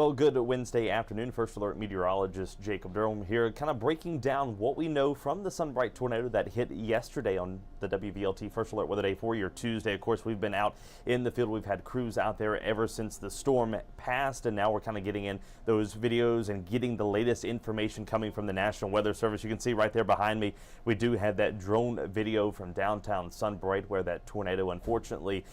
Well, good Wednesday afternoon. First Alert meteorologist Jacob Durham here, kind of breaking down what we know from the Sunbright tornado that hit yesterday on the WVLT First Alert Weather Day for your Tuesday. Of course, we've been out in the field. We've had crews out there ever since the storm passed, and now we're kind of getting in those videos and getting the latest information coming from the National Weather Service. You can see right there behind me, we do have that drone video from downtown Sunbright where that tornado unfortunately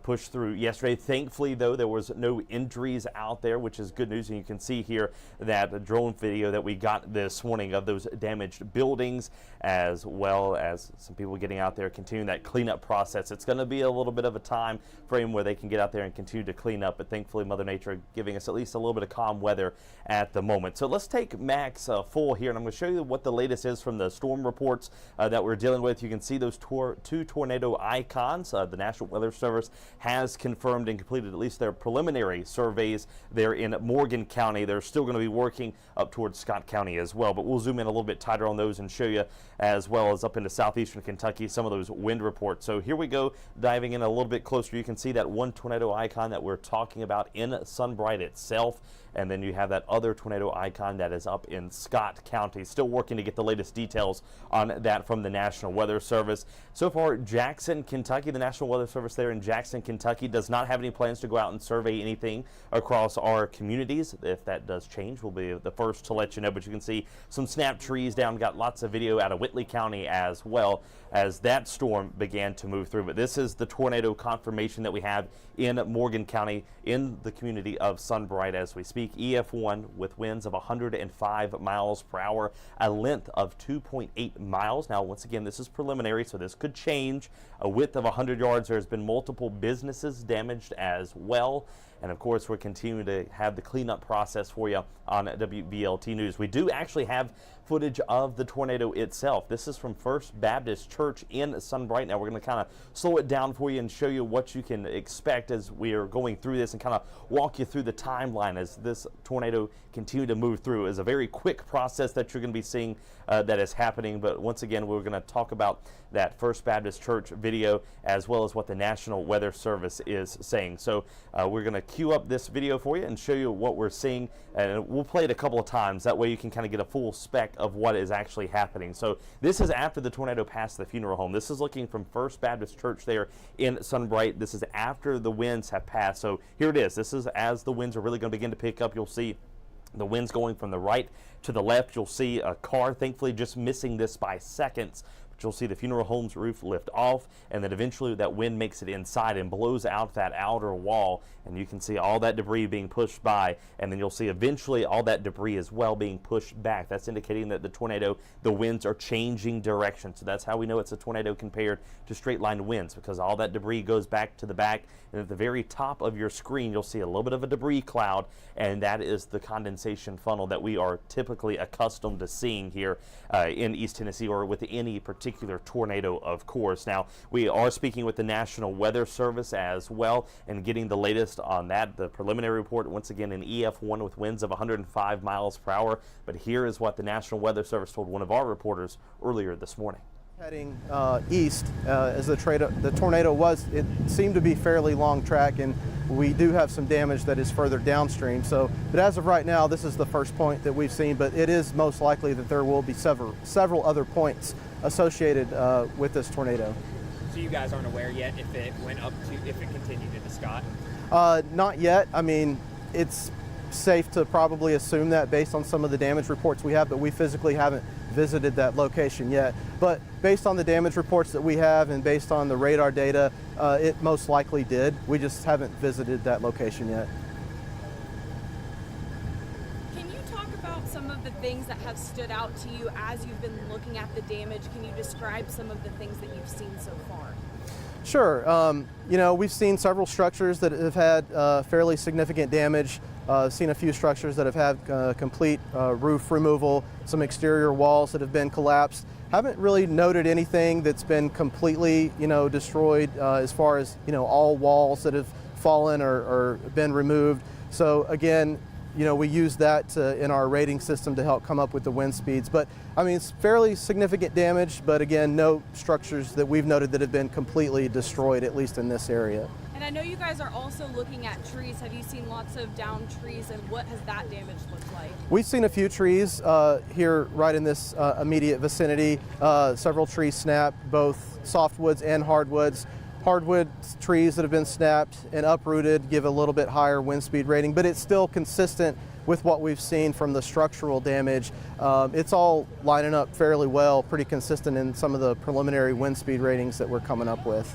pushed through yesterday. Thankfully, though, there was no injuries out there, which is good news. And you can see here that drone video that we got this morning of those damaged buildings, as well as some people getting out there continuing that cleanup process. It's going to be a little bit of a time frame where they can get out there and continue to clean up, but thankfully Mother Nature giving us at least a little bit of calm weather at the moment. So let's take Max full here, and I'm going to show you what the latest is from the storm reports that we're dealing with. You can see those two tornado icons. The National Weather Service has confirmed and completed at least their preliminary surveys there in Morgan County. They're still going to be working up towards Scott County as well, but we'll zoom in a little bit tighter on those and show you, as well as up into southeastern Kentucky, some of those wind reports. So here we go, diving in a little bit closer. You can see that one tornado icon that we're talking about in Sunbright itself, and then you have that other tornado icon that is up in Scott County. Still working to get the latest details on that from the National Weather Service. So far, Jackson, Kentucky, the National Weather Service there in Jackson, Kentucky does not have any plans to go out and survey anything across our communities. If that does change, we'll be the first to let you know. But you can see some snap trees down. Got lots of video out of Whitley County as well as that storm began to move through. But this is the tornado confirmation that we have in Morgan County in the community of Sunbright as we speak. EF1 with winds of 105 miles per hour, a length of 2.8 miles. Now, once again, this is preliminary, so this could change. A width of 100 yards. There's been multiple businesses damaged as well. And of course, we're continuing to have the cleanup process for you on WVLT News. We do actually have footage of the tornado itself. This is from First Baptist Church in Sunbright. Now we're going to kind of slow it down for you and show you what you can expect as we are going through this and kind of walk you through the timeline as this tornado continue to move through. It's a very quick process that you're going to be seeing that is happening. But once again, we're going to talk about that First Baptist Church video as well as what the National Weather Service is saying. So we're going to queue up this video for you and show you what we're seeing, and we'll play it a couple of times. That way you can kind of get a full spec of what is actually happening. So this is after the tornado passed the funeral home. This is looking from First Baptist Church there in Sunbright. This is after the winds have passed. So here it is. This is as the winds are really going to begin to pick up. You'll see the winds going from the right to the left. You'll see a car, thankfully just missing this by seconds. You'll see the funeral home's roof lift off, and then eventually that wind makes it inside and blows out that outer wall, and you can see all that debris being pushed by, and then you'll see eventually all that debris as well being pushed back. That's indicating that the tornado, the winds are changing direction. So that's how we know it's a tornado compared to straight line winds, because all that debris goes back to the back, and at the very top of your screen you'll see a little bit of a debris cloud, and that is the condensation funnel that we are typically accustomed to seeing here in East Tennessee, or with any particular tornado, of course. Now, we are speaking with the National Weather Service as well and getting the latest on that. The preliminary report, once again, in EF1 with winds of 105 miles per hour. But here is what the National Weather Service told one of our reporters earlier this morning. Heading east as the tornado was, it seemed to be fairly long track, and we do have some damage that is further downstream. So, but as of right now, this is the first point that we've seen, but it is most likely that there will be several other points associated with this tornado. So you guys aren't aware yet if it continued into Scott? Not yet. I mean, it's safe to probably assume that based on some of the damage reports we have, but we physically haven't visited that location yet. But based on the damage reports that we have and based on the radar data, it most likely did. We just haven't visited that location yet. Can you talk about some of the things that have stood out to you as you've been looking at the damage? Can you describe some of the things that you've seen so far? Sure. You know, we've seen several structures that have had fairly significant damage. Seen a few structures that have had complete roof removal, some exterior walls that have been collapsed. Haven't really noted anything that's been completely, destroyed as far as, all walls that have fallen or been removed. So again, we use that in our rating system to help come up with the wind speeds. But I mean, it's fairly significant damage, but again, no structures that we've noted that have been completely destroyed, at least in this area. And I know you guys are also looking at trees. Have you seen lots of downed trees, and what has that damage looked like? We've seen a few trees here right in this immediate vicinity. Several trees snapped, both softwoods and hardwoods. Hardwood trees that have been snapped and uprooted give a little bit higher wind speed rating, but it's still consistent with what we've seen from the structural damage. It's all lining up fairly well, pretty consistent in some of the preliminary wind speed ratings that we're coming up with.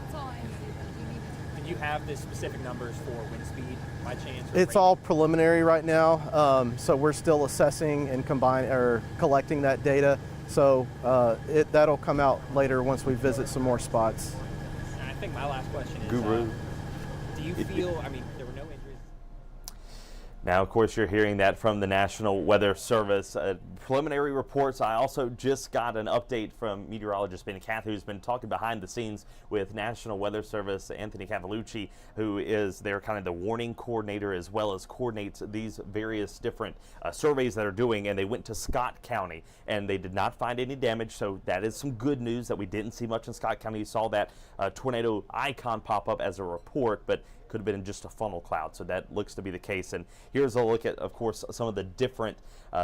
That's all I need. Do you have the specific numbers for wind speed by chance? It's all preliminary right now, so we're still assessing and collecting that data. So that'll come out later once we visit some more spots. And I think my last question is, Guru. do you feel, I mean, there were no injuries? Now, of course, you're hearing that from the National Weather Service. Preliminary reports. I also just got an update from meteorologist Ben Cath, who's been talking behind the scenes with National Weather Service, Anthony Cavalucci, who is their kind of the warning coordinator as well as coordinates these various different surveys that are doing. And they went to Scott County and they did not find any damage. So that is some good news that we didn't see much in Scott County. You saw that tornado icon pop up as a report, but could have been just a funnel cloud, so that looks to be the case. And here's a look at, of course, some of the different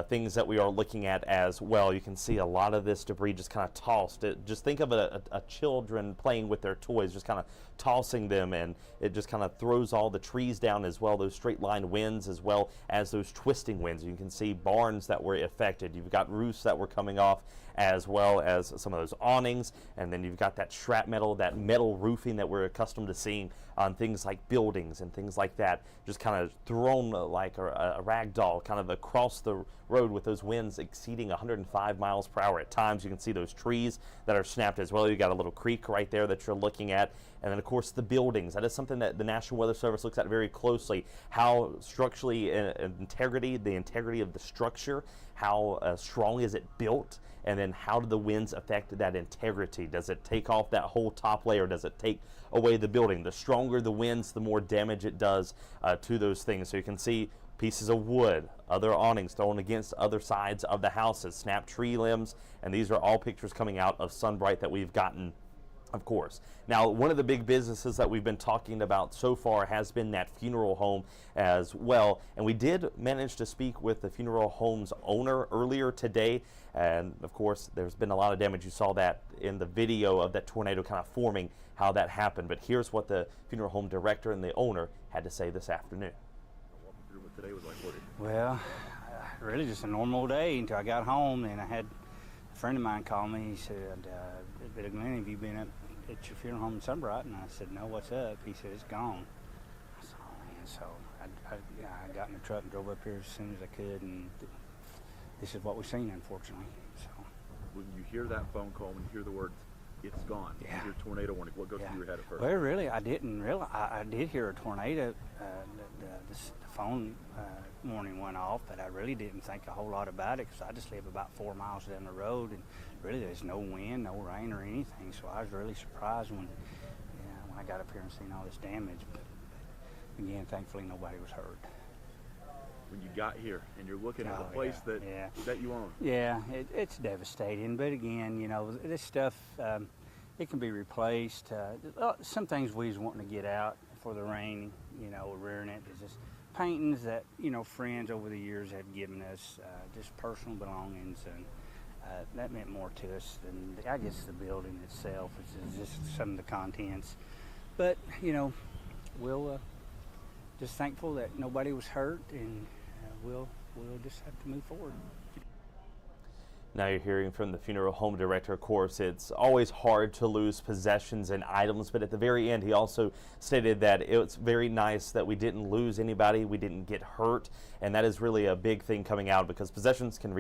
things that we are looking at as well. You can see a lot of this debris just kind of tossed. Just think of a children playing with their toys, just kind of tossing them, and it just kind of throws all the trees down as well, those straight line winds as well as those twisting winds. You can see barns that were affected. You've got roofs that were coming off, as well as some of those awnings, and then you've got that shrapnel, that metal roofing that we're accustomed to seeing on things like buildings and things like that, just kind of thrown like a rag doll kind of across the road with those winds exceeding 105 miles per hour at times. You can see those trees that are snapped as well. You got a little creek right there that you're looking at, and then of course the buildings. That is something that the National Weather Service looks at very closely. How structurally the integrity of the structure, how strong is it built, and then how do the winds affect that integrity? Does it take off that whole top layer? Does it take away the building? The stronger the winds, the more damage it does to those things. So you can see pieces of wood, other awnings thrown against other sides of the houses, snapped tree limbs, and these are all pictures coming out of Sunbright that we've gotten, of course. Now, one of the big businesses that we've been talking about so far has been that funeral home as well. And we did manage to speak with the funeral home's owner earlier today. And of course, there's been a lot of damage. You saw that in the video of that tornado kind of forming, how that happened. But here's what the funeral home director and the owner had to say this afternoon. What today was like, well, really just a normal day until I got home, and I had a friend of mine call me. He said, Glenn, have you been up at your funeral home in Sunbright? And I said, no, what's up? He said, it's gone. I said, oh man. So I got in the truck and drove up here as soon as I could, and this is what we've seen, unfortunately. So when you hear that phone call, when you hear the words, it's gone, yeah. You hear tornado warning, what goes through your head at first? Well, really, I didn't realize. I did hear a tornado. The phone warning went off, but I really didn't think a whole lot about it because I just live about 4 miles down the road, and really there's no wind, no rain or anything. So I was really surprised when I got up here and seen all this damage. But again, thankfully nobody was hurt. When you got here and you're looking at the place that you own. Yeah, it's devastating. But again, this stuff, it can be replaced. Some things we was wanting to get out for the rain, rearing it is just paintings that, friends over the years had given us, just personal belongings, and that meant more to us than, I guess, the building itself. It's just some of the contents. But, we'll just thankful that nobody was hurt, and we'll just have to move forward. Now you're hearing from the funeral home director. Of course, it's always hard to lose possessions and items, but at the very end, he also stated that it's very nice that we didn't lose anybody, we didn't get hurt, and that is really a big thing coming out because possessions can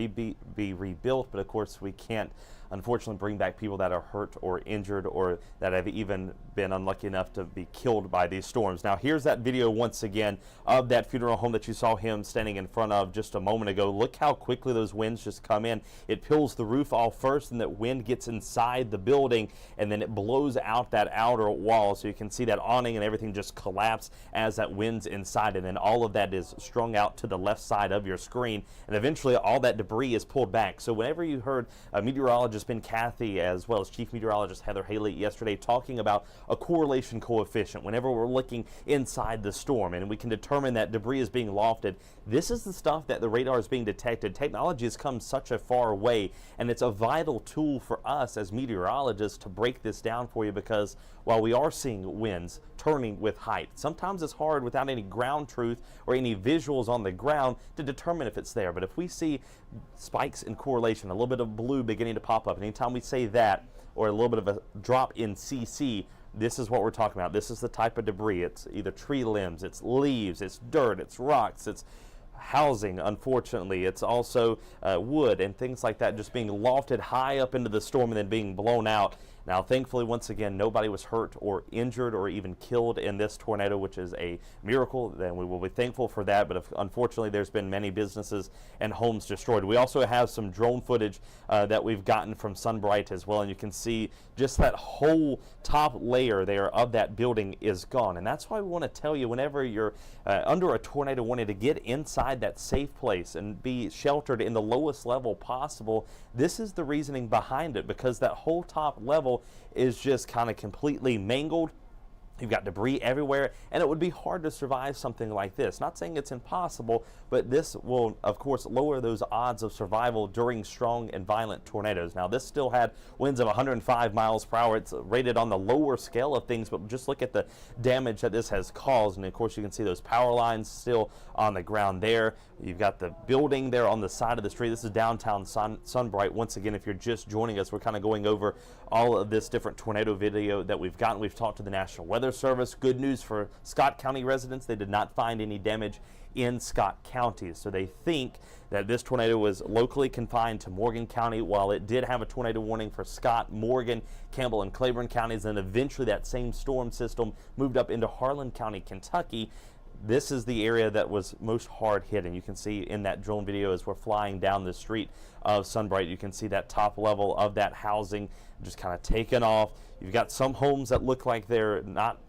be rebuilt, but of course we can't unfortunately bring back people that are hurt or injured or that have even been unlucky enough to be killed by these storms. Now here's that video once again of that funeral home that you saw him standing in front of just a moment ago. Look how quickly those winds just come in. It peels the roof off first, and that wind gets inside the building, and then it blows out that outer wall, so you can see that awning and everything just collapse as that wind's inside, and then all of that is strung out to the left side of your screen, and eventually all that debris is pulled back. So whenever you heard meteorologist Ben Cathy as well as Chief Meteorologist Heather Haley yesterday talking about a correlation coefficient, whenever we're looking inside the storm and we can determine that debris is being lofted, this is the stuff that the radar is being detected. Technology has come such a far way, and it's a vital tool for us as meteorologists to break this down for you, because while we are seeing winds turning with height, sometimes it's hard without any ground truth or any visuals on the ground to determine if it's there. But if we see spikes in correlation, a little bit of blue beginning to pop up, anytime we say that, or a little bit of a drop in CC, this is what we're talking about. This is the type of debris. It's either tree limbs, it's leaves, it's dirt, it's rocks, it's housing, unfortunately. It's also wood and things like that just being lofted high up into the storm and then being blown out. Now, thankfully, once again, nobody was hurt or injured or even killed in this tornado, which is a miracle. Then we will be thankful for that. But unfortunately, there's been many businesses and homes destroyed. We also have some drone footage that we've gotten from Sunbright as well. And you can see just that whole top layer there of that building is gone. And that's why we want to tell you, whenever you're under a tornado, wanting to get inside that safe place and be sheltered in the lowest level possible, this is the reasoning behind it, because that whole top level is just kind of completely mangled. You've got debris everywhere, and it would be hard to survive something like this. Not saying it's impossible, but this will, of course, lower those odds of survival during strong and violent tornadoes. Now, this still had winds of 105 miles per hour. It's rated on the lower scale of things, but just look at the damage that this has caused. And, of course, you can see those power lines still on the ground there. You've got the building there on the side of the street. This is downtown Sunbright. Once again, if you're just joining us, we're kind of going over all of this different tornado video that we've gotten. We've talked to the National Weather Service. Good news for Scott County residents. They did not find any damage in Scott County. So they think that this tornado was locally confined to Morgan County, while it did have a tornado warning for Scott, Morgan, Campbell, and Claiborne counties. And eventually that same storm system moved up into Harlan County, Kentucky. This is the area that was most hard hit, and you can see in that drone video as we're flying down the street of Sunbright, you can see that top level of that housing just kind of taken off. You've got some homes that look like they're not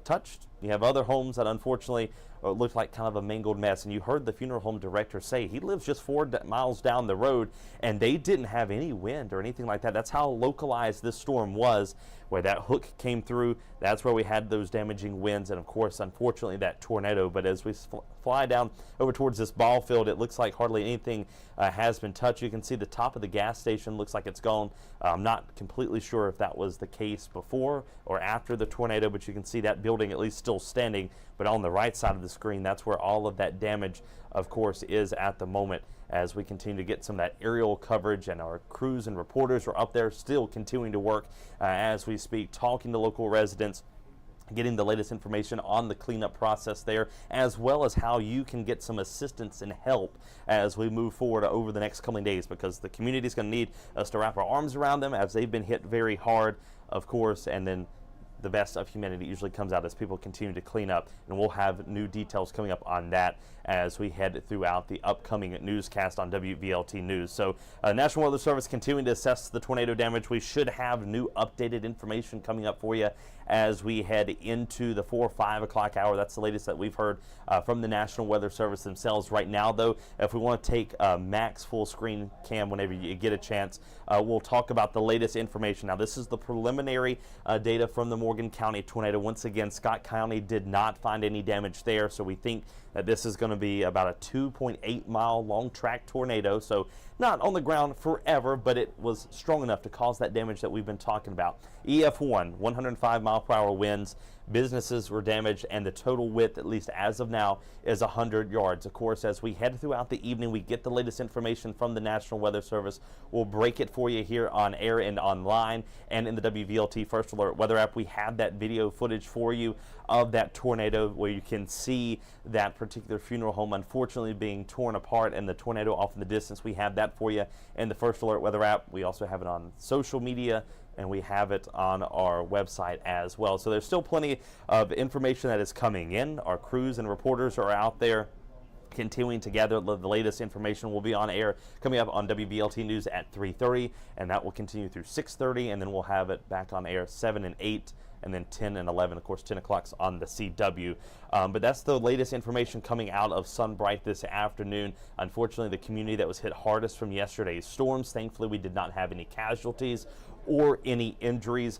touched. You have other homes that unfortunately look like kind of a mangled mess. And you heard the funeral home director say he lives just 4 miles down the road, and they didn't have any wind or anything like that. That's how localized this storm was. Where that hook came through, that's where we had those damaging winds, and of course, unfortunately, that tornado. But as we fly down over towards this ball field, it looks like hardly anything has been touched. You can see the top of the gas station looks like it's gone. I'm not completely sure if that was the case before or after the tornado, but you can see that building at least still standing. But on the right side of the screen, that's where all of that damage, of course, is at the moment, as we continue to get some of that aerial coverage, and our crews and reporters are up there still continuing to work as we speak, talking to local residents, getting the latest information on the cleanup process there, as well as how you can get some assistance and help as we move forward over the next coming days, because the community is going to need us to wrap our arms around them as they've been hit very hard, of course, and then the best of humanity usually comes out as people continue to clean up, and we'll have new details coming up on that as we head throughout the upcoming newscast on WVLT News. So National Weather Service continuing to assess the tornado damage. We should have new updated information coming up for you as we head into the 4 or 5 o'clock hour. That's the latest that we've heard from the National Weather Service themselves. Right now, though, if we want to take max full screen cam whenever you get a chance, we'll talk about the latest information. Now, this is the preliminary data from the Morgan County tornado. Once again, Scott County did not find any damage there, so we think that this is going to be about a 2.8 mile long track tornado. So not on the ground forever, but it was strong enough to cause that damage that we've been talking about. EF1, 105-mile-per-hour winds. Businesses were damaged, and the total width, at least as of now, is 100 yards. Of course, as we head throughout the evening, we get the latest information from the National Weather Service. We'll break it for you here on air and online, and in the WVLT First Alert Weather app. We have that video footage for you of that tornado where you can see that particular funeral home unfortunately being torn apart and the tornado off in the distance. We have that for you in the First Alert Weather app. We also have it on social media, and we have it on our website as well. So there's still plenty of information that is coming in. Our crews and reporters are out there continuing to gather the latest information. Will be on air coming up on WVLT News at 3:30, and that will continue through 6:30, and then we'll have it back on air 7 and 8, and then 10 and 11. Of course, 10 o'clock's on the CW. But that's the latest information coming out of Sunbright this afternoon. Unfortunately, the community that was hit hardest from yesterday's storms, thankfully we did not have any casualties or any injuries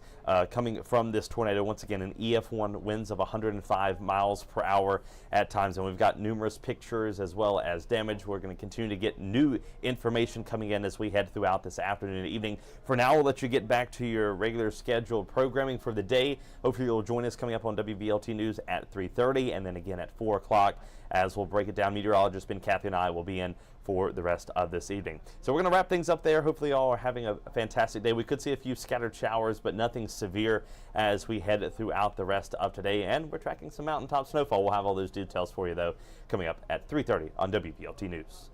coming from this tornado. Once again, an EF1 winds of 105 miles per hour at times, and we've got numerous pictures as well as damage. We're going to continue to get new information coming in as we head throughout this afternoon and evening. For now, we'll let you get back to your regular scheduled programming for the day. Hopefully you'll join us coming up on WVLT News at 3:30, and then again at 4 o'clock as we'll break it down. Meteorologist Ben Cathy and I will be in for the rest of this evening. So we're going to wrap things up there. Hopefully y'all are having a fantastic day. We could see a few scattered showers, but nothing severe as we head throughout the rest of today. And we're tracking some mountaintop snowfall. We'll have all those details for you, though, coming up at 3:30 on WVLT News.